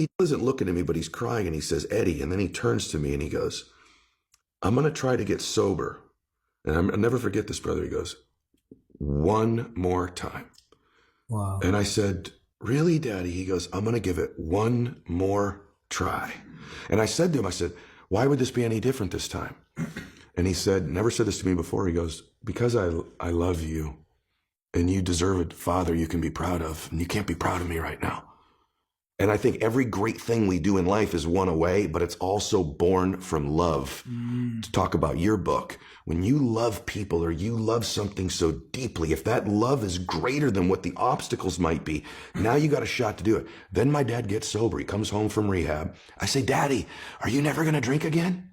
he doesn't look at me, but he's crying, and he says, Eddie, and then he turns to me and he goes, I'm going to try to get sober. And I'll never forget this, brother. He goes, one more time. Wow. And I said, really, Daddy? He goes, I'm going to give it one more try. And I said to him, I said, why would this be any different this time? And he said, never said this to me before. He goes, because I love you and you deserve a father you can be proud of, and you can't be proud of me right now. And I think every great thing we do in life is one away, but it's also born from love. To talk about your book, when you love people or you love something so deeply, if that love is greater than what the obstacles might be, now you got a shot to do it. Then my dad gets sober. He comes home from rehab. I say, Daddy, are you never going to drink again?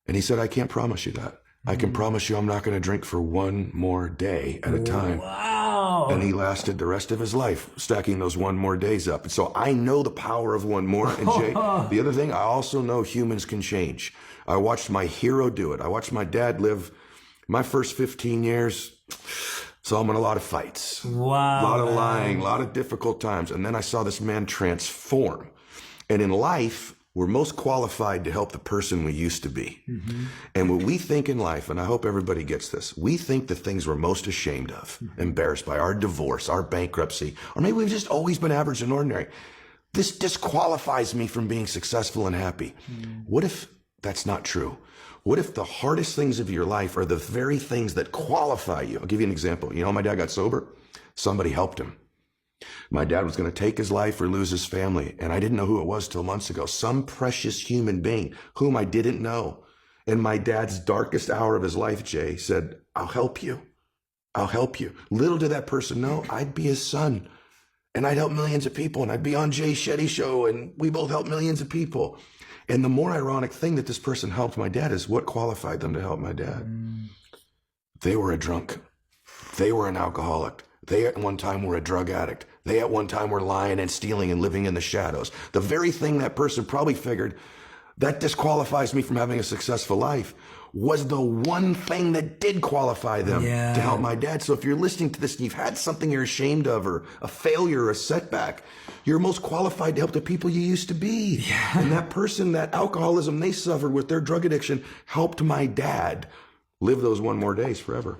And he said, I can't promise you that. I can promise you I'm not going to drink for one more day at a time. Wow. And he lasted the rest of his life stacking those one more days up. And so I know the power of one more. And Jay, the other thing, I also know humans can change. I watched my hero do it. I watched my dad live my first 15 years. Saw him in a lot of fights. Wow. A lot of lying, a lot of difficult times. And then I saw this man transform. And in life, we're most qualified to help the person we used to be. And what we think in life, and I hope everybody gets this, we think the things we're most ashamed of, embarrassed by, our divorce, our bankruptcy, or maybe we've just always been average and ordinary. This disqualifies me from being successful and happy. What if that's not true? What if the hardest things of your life are the very things that qualify you? I'll give you an example. You know, my dad got sober. Somebody helped him. My dad was going to take his life or lose his family, and I didn't know who it was till months ago. Some precious human being whom I didn't know. In my dad's darkest hour of his life, Jay said, I'll help you. I'll help you. Little did that person know I'd be his son, and I'd help millions of people, and I'd be on Jay Shetty show, and we both help millions of people. And the more ironic thing that this person helped my dad is what qualified them to help my dad. They were a drunk. They were an alcoholic. They at one time were a drug addict. They at one time were lying and stealing and living in the shadows. The very thing that person probably figured that disqualifies me from having a successful life was the one thing that did qualify them to help my dad. So if you're listening to this and you've had something you're ashamed of, or a failure or a setback, you're most qualified to help the people you used to be. And that person, that alcoholism they suffered with their drug addiction, helped my dad live those one more days forever.